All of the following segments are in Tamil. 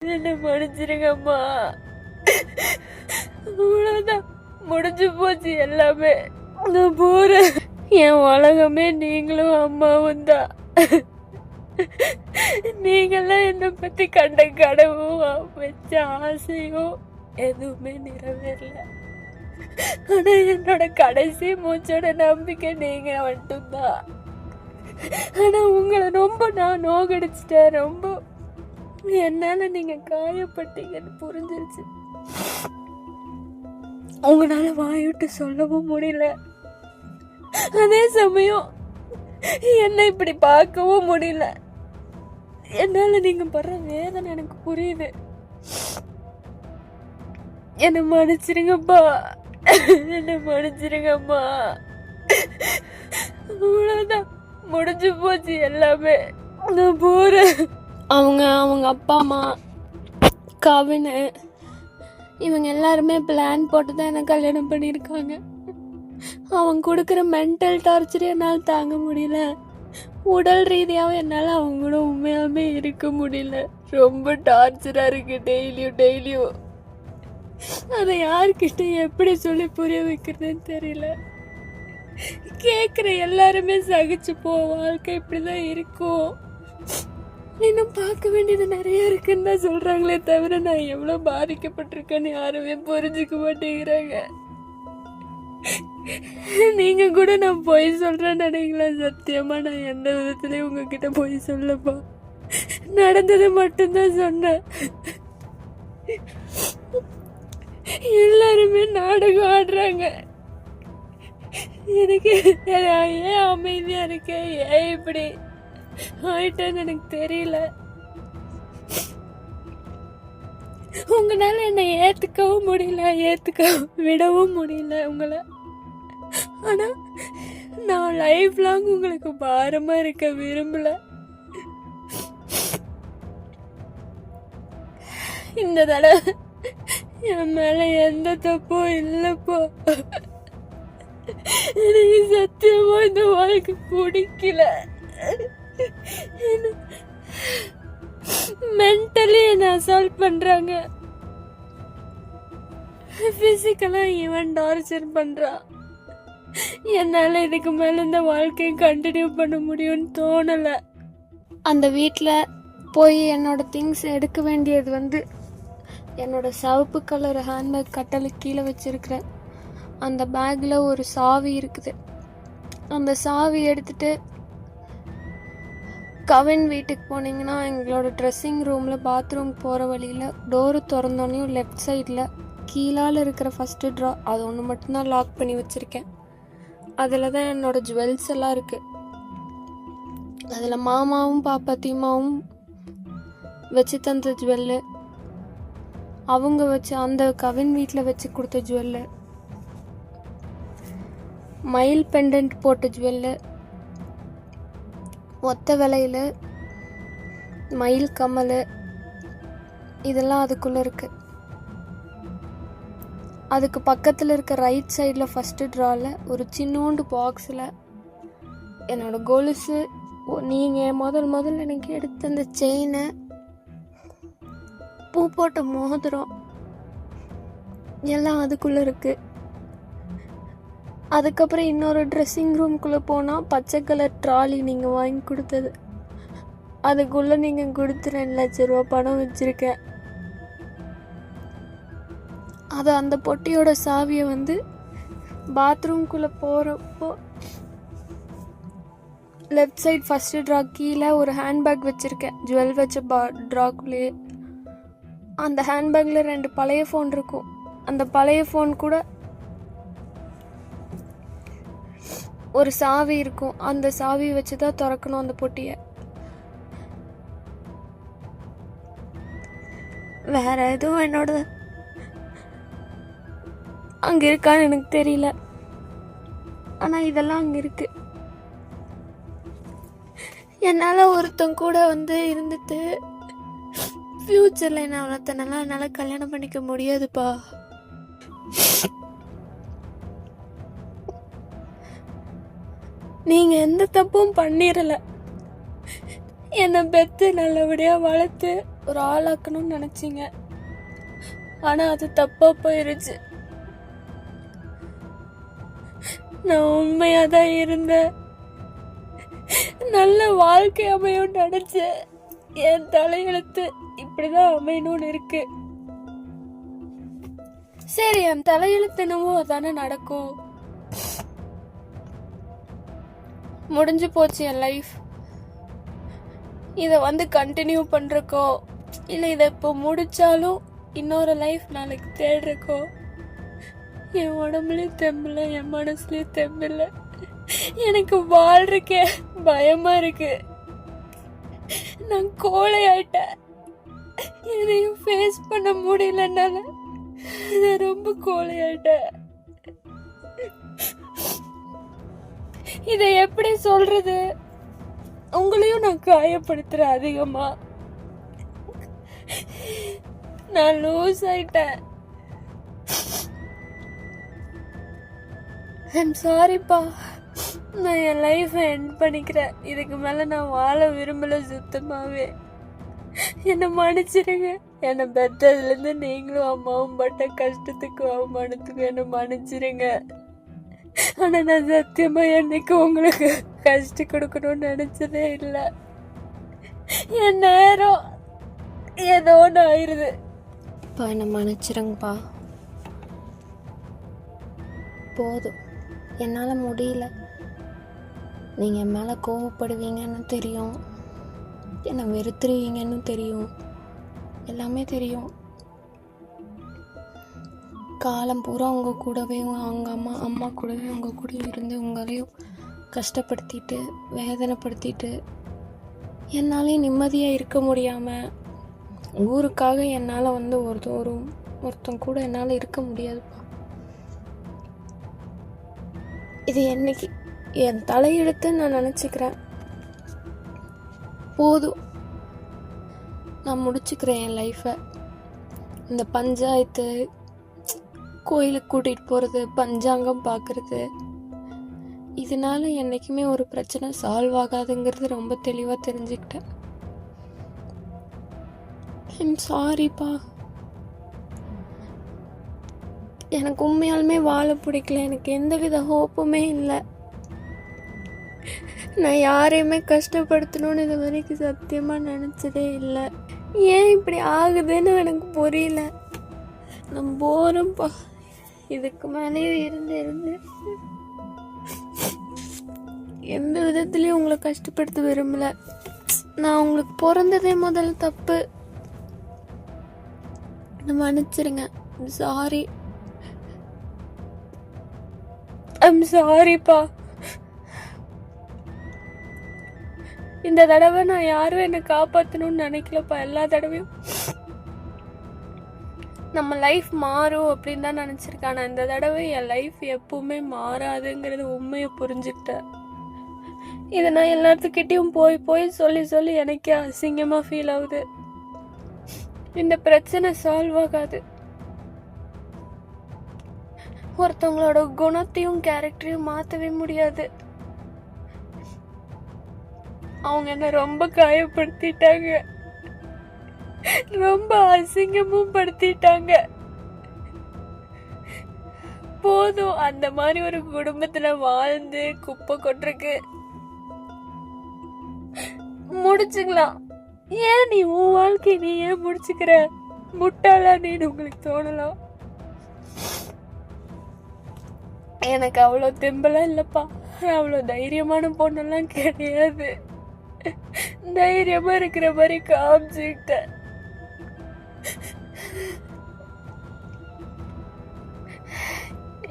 என்ன மன்னிச்சிருங்கம்மா. அவ்வளவுதான், முடிஞ்சு போச்சு எல்லாமே. நான் போறேன். என் உலகமே நீங்களும் அம்மாவும் தான். நீங்கெல்லாம் என்னை பத்தி கண்ட கனவும் வச்ச ஆசையும் எதுவுமே நிறைவேறல. ஆனா என்னோட கடைசி மூச்சோட நம்பிக்கை நீங்க மட்டும்தான். ஆனா உங்களை ரொம்ப நான் நோகடிச்சிட்டேன். ரொம்ப என்னால நீங்க காயப்பட்டீங்கன்னு புரிஞ்சிருச்சு. உங்களால வாய்விட்டு சொல்லவும் முடியல. அதே சமயம் என்ன இப்படி பார்க்கவும் முடியல. என்னால நீங்க படுற வேதனை எனக்கு புரியுது. என்ன மன்னிச்சிருங்கப்பா. என்ன மன்னிச்சிருங்கம்மா. அவ்வளவுதான், முடிஞ்சு போச்சு எல்லாமே. நான் போறேன். அவங்க அப்பா அம்மா, கவின், இவங்க எல்லாருமே பிளான் போட்டு தான் என்ன கல்யாணம் பண்ணியிருக்காங்க. அவங்க கொடுக்குற மென்டல் டார்ச்சர் என்னால் தாங்க முடியல. உடல் ரீதியாகவும் என்னால் அவங்க கூட உண்மையாலுமே இருக்க முடியல. ரொம்ப டார்ச்சராக இருக்கு டெய்லியும். அதை யார்கிட்ட எப்படி சொல்லி புரிய வைக்கிறதுன்னு தெரியல. கேட்குற எல்லாருமே சகிச்சு போ, வாழ்க்கை இப்படிதான் இருக்கும், இன்னும் பார்க்க வேண்டியது நிறைய இருக்குன்னு தான் சொல்றாங்களே தவிர நான் எவ்வளவு பாதிக்கப்பட்டிருக்கேன்னு யாருமே புரிஞ்சுக்க மாட்டேங்கிறாங்க. நீங்க கூட நான் பொய் சொல்றேன்னு நினைக்கலாம். சத்தியமா நான் எந்த விதத்துலயும் உங்ககிட்ட பொய் சொல்லப்பா. நடந்தது மட்டும்தான் சொன்னேன். எல்லாருமே நாடகம் ஆடுறாங்க. எனக்கு ஏன் அமைதியா இருக்கேன், ஏன் இப்படி ஆயிட்டேன்னு எனக்கு தெரியல. உங்களால என்னை ஏத்துக்கவும் முடியல, ஏத்துக்க விடவும் முடியல உங்களை. ஆனா நான் லைஃப் லாங் உங்களுக்கு பாரமா இருக்க விரும்பல. இந்த தடவை என் மேல எந்த தப்பும் இல்லப்போ. எனக்கு சத்தியமா இந்த வாழ்க்கை பிடிக்கல. மென்டலி என்ன அசால்ட் பண்றாங்க, பிசிக்கலா ஈவன் டார்ச்சர் பண்றா. என்னால இதுக்கு மேல இந்த வாழ்க்கையை கண்டினியூ பண்ண முடியும்னு தோணல. அந்த வீட்டில் போய் என்னோட திங்ஸ் எடுக்க வேண்டியது என்னோட சிவப்பு கலர் ஹேண்ட்பேக் கட்டலுக்கு கீழே வச்சிருக்கிறேன். அந்த பேக்ல ஒரு சாவி இருக்குது. அந்த சாவி எடுத்துட்டு கவின் வீட்டுக்கு போனீங்கன்னா எங்களோட ட்ரெஸ்ஸிங் ரூமில் பாத்ரூம் போகிற வழியில் டோரு திறந்தோன்னையும் லெஃப்ட் சைடில் கீழால் இருக்கிற ஃபஸ்ட்டு ட்ரா, அது ஒன்று மட்டும்தான் லாக் பண்ணி வச்சுருக்கேன். அதில் தான் என்னோடய ஜுவல்ஸ் எல்லாம் இருக்குது. அதில் மாமாவும் பாப்பாத்தியமாவும் வச்சு தந்த ஜுவல்லு, அவங்க வச்சு அந்த கவின் வீட்டில் வச்சு கொடுத்த ஜுவல்லு, மயில் பெண்டன்ட் போட்ட ஜுவல்லு, ஒத்த விலையில் மயில் கம்மல், இதெல்லாம் அதுக்குள்ளே இருக்குது. அதுக்கு பக்கத்தில் இருக்க ரைட் சைடில் ஃபஸ்ட்டு ட்ராவில் ஒரு சின்னோண்டு பாக்ஸில் என்னோடய கொலுசு, நீங்கள் முதல்ல எனக்கு எடுத்த அந்த செயினை, பூ போட்ட மோதிரம் எல்லாம் அதுக்குள்ளே இருக்குது. அதுக்கப்புறம் இன்னொரு ட்ரெஸ்ஸிங் ரூம்குள்ளே போனால் பச்சை கலர் ட்ராலி நீங்கள் வாங்கி கொடுத்தது, அதுக்குள்ளே நீங்கள் கொடுத்து 2 லட்ச ரூபா பணம் வச்சுருக்கேன். அது அந்த பொட்டியோட சாவியை பாத்ரூம்குள்ளே போகிறப்போ லெஃப்ட் சைட் ஃபஸ்ட்டு ட்ரா கீழே ஒரு ஹேண்ட்பேக் வச்சுருக்கேன், ஜுவல் வச்ச ட்ராக்குள்ளேயே. அந்த ஹேண்ட்பேக்கில் 2 பழைய ஃபோன் இருக்கும். அந்த பழைய ஃபோன் கூட ஒரு சாவி இருக்கும். அந்த சாவி வச்சு தான் திறக்கணும் அந்த பொட்டியை. வேற எதுவும் என்னோட அங்கே இருக்கான்னு எனக்கு தெரியல. ஆனால் இதெல்லாம் அங்கே இருக்கு. என்னால் ஒருத்தன் கூட இருந்துட்டு ஃப்யூச்சரில் என்ன அவ்வளோத்தனால என்னால் கல்யாணம் பண்ணிக்க முடியாதுப்பா. நீங்கள் எந்த தப்பும் பண்ணிடல. என்னை பெற்று நல்லபடியாக வளர்த்து ஒரு ஆளாக்கணும்னு நினைச்சீங்க. ஆனா அது தப்பா போயிருச்சு. நான் உண்மையாதான் இருந்தேன். நல்ல வாழ்க்கை அமையும் நினைச்சேன். என் தலையெழுத்து இப்படிதான் அமையணும்னு இருக்கு. சரி, என் தலையெழுத்து என்னவோ அதானே நடக்கும். முடிஞ்சு போச்சு என் லைஃப். இதை கண்டினியூ பண்றக்கோ இல்லை இதை இப்போ முடிச்சாலும் இன்னொரு லைஃப் நாளைக்கு தேடுறக்கோ என் உடம்புலயும் தெம்பில்ல, என் மனசுலயும் தெம்பில்ல. எனக்கு வாழ்றக்கே பயமா இருக்கு. நான் கோழை ஆயிட்டேன். என்னையும் ஃபேஸ் பண்ண முடியலனால நான் ரொம்ப கோழை ஆயிட்டேன். இதை எப்படி சொல்றது? உங்களையும் நான் காயப்படுத்துறேன் அதிகமா. நான் லூஸ் ஆயிட்டேன். ஐம் சாரிப்பா. நான் என் லைஃபை எண்ட் பண்ணிக்கிறேன். இதுக்கு மேல நான் வாழ விரும்பல சுத்தமாவே. என்னை மன்னிச்சிருங்க. என்னை பெத்ததுலேருந்து நீங்களும் அம்மாவும் பட்ட கஷ்டத்துக்கு அவமானத்துக்கு என்னை மன்னிச்சிருங்க. ஆனா நான் சத்தியமா என்னைக்கு உங்களுக்கு கஷ்டம் கொடுக்கணும்னு நினைச்சதே இல்லை. என் நேரம் ஏதோ ஒன்று ஆயிருது. என்னை மன்னிச்சிருங்கப்பா. போதும், என்னால் முடியல. நீங்கள் என் மேலே கோவப்படுவீங்கன்னு தெரியும், என்னை வெறுத்துருவீங்கன்னு தெரியும், எல்லாமே தெரியும். காலம் பூரா உங்கள் கூடவே அவங்க அம்மா கூடவே உங்கள் கூட இருந்து உங்களையும் கஷ்டப்படுத்திட்டு வேதனைப்படுத்திட்டு என்னாலையும் நிம்மதியாக இருக்க முடியாமல் ஊருக்காக என்னால் ஒருத்தன் கூட என்னால் இருக்க முடியாதுப்பா. இது என்னைக்கு என் தலையெழுத்து நான் நினச்சிக்கிறேன். போதும், நான் முடிச்சுக்கிறேன் என் லைஃப்பை. இந்த பஞ்சாயத்து, கோயிலுக்கு கூட்டிகிட்டு போகிறது, பஞ்சாங்கம் பார்க்குறது, இதனால என்றைக்குமே ஒரு பிரச்சனை சால்வ் ஆகாதுங்கிறது ரொம்ப தெளிவாக தெரிஞ்சுக்கிட்டேன். ஐம் சாரிப்பா. எனக்கு உண்மையாலுமே வாழ பிடிக்கல. எனக்கு எந்தவித ஹோப்புமே இல்லை. நான் யாரையுமே கஷ்டப்படுத்தணும்னு இது வரைக்கும் சத்தியமாக நினச்சதே இல்லை. ஏன் இப்படி ஆகுதுன்னு எனக்கு புரியல. நான் போகிறேன்ப்பா. இதுக்கு மேலேயே இருந்து எந்த விதத்துலேயும் உங்களை கஷ்டப்படுத்த விரும்பல. நான் உங்களுக்கு பிறந்ததே முதல்ல தப்பு. மன்னிச்சிருங்க. சாரி. ஐம் சாரிப்பா. இந்த தடவை நான் யாரும் என்னை காப்பாற்றணும்னு நினைக்கலப்பா. எல்லா தடவையும் நம்ம லைஃப் மாறும் அப்படின்னு தான் நினச்சிருக்கேன். ஆனால் இந்த தடவை என் லைஃப் எப்பவுமே மாறாதுங்கிறது உண்மையை புரிஞ்சுக்கிட்டேன். இதை நான் எல்லாத்துக்கிட்டையும் போய் சொல்லி எனக்கே அசிங்கமாக ஃபீல் ஆகுது. இந்த பிரச்சனை சால்வ் ஆகாது. ஒருத்தவங்களோட குணத்தையும் கேரக்டரையும் மாற்றவே முடியாது. அவங்க என்ன ரொம்ப காயப்படுத்திட்டாங்க, ரொம்ப அசிங்கமும் படுத்திட்டாங்க. போதும், அந்த மாதிரி ஒரு குடும்பத்துல வாழ்ந்து குப்பை கொட்டுறக்கு முடிச்சுக்கலாம். ஏன் நீ உன் வாழ்க்கை நீ ஏன் முடிச்சுக்கிற? முட்டாளா நீ உங்களுக்கு தோணலாம். எனக்கு அவ்வளோ தெம்பலாம் இல்லப்பா. அவ்வளோ தைரியமான பொண்ணெல்லாம் கிடையாது. தைரியமா இருக்கிற மாதிரி காமிச்சுக்கிட்டேன்.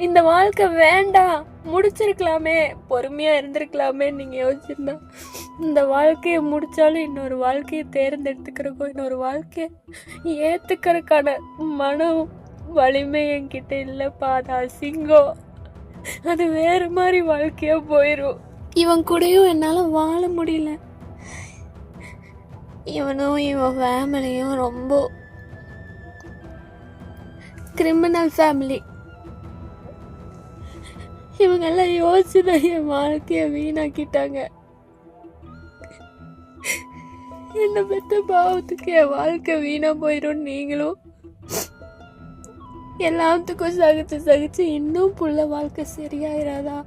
இந்த வாழ்க்கை வேண்டாம், முடிச்சிருக்கலாமே, பொறுமையா இருந்திருக்கலாமே நீங்க யோசிச்சிருந்தா இந்த வாழ்க்கையை முடிச்சாலும் இன்னொரு வாழ்க்கையை தேர்ந்தெடுத்துக்கிறக்கோ இன்னொரு வாழ்க்கையை ஏத்துக்கிறதுக்கான மனம் வலிமை என்கிட்ட இல்லப்பா. அது அசிங்கம். அது வேற மாதிரி வாழ்க்கையா போயிரும். இவன் கூடயும் என்னால வாழ முடியல. இவனும் இவன் ஃபேமிலியும் ரொம்ப கிரிமினல் ஃபேமிலி. இவங்கெல்லாம் யோசிச்சுதான் என் வாழ்க்கைய வீணாக்கிட்டாங்க. என்ன பெத்த பாவத்துக்கு என் வாழ்க்கை வீணா போயிடும். நீங்களும் எல்லாத்துக்கும் சகிச்சு இன்னும் புள்ள வாழ்க்கை சரியாயிராதா?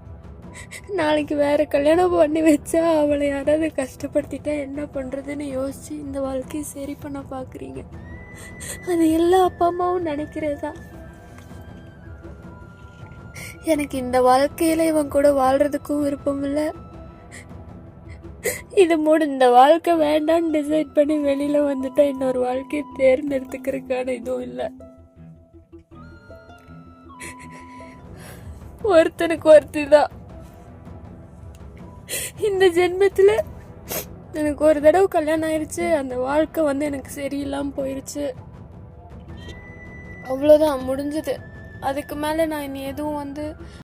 நாளைக்கு வேற கல்யாணம் பண்ணி வச்சா அவளை யாராவது கஷ்டப்படுத்திட்டா என்ன பண்றதுன்னு யோசிச்சு இந்த வாழ்க்கையை சரி பண்ண பாக்குறீங்க. அது எல்லா அப்பா அம்மாவும் நினைக்கிறதா. எனக்கு இந்த வாழ்க்கையில இவன் கூட வாழ்றதுக்கும் விருப்பம் இல்லை. இது இந்த வாழ்க்கை வேண்டான்னு டிசைட் பண்ணி வெளியில வந்துட்டா இன்னொரு வாழ்க்கையை தேர்ந்தெடுத்துக்கிறதுக்கான இதுவும் இல்லை. ஒருத்தனுக்கு ஒருத்தி தான். இந்த ஜென்மத்துல எனக்கு ஒரு தடவை கல்யாணம் ஆயிடுச்சு. அந்த வாழ்க்கை எனக்கு சரியில்லாம போயிடுச்சு. அவ்வளோதான், முடிஞ்சது. அதுக்கு மேல நான் இனி எதுவும்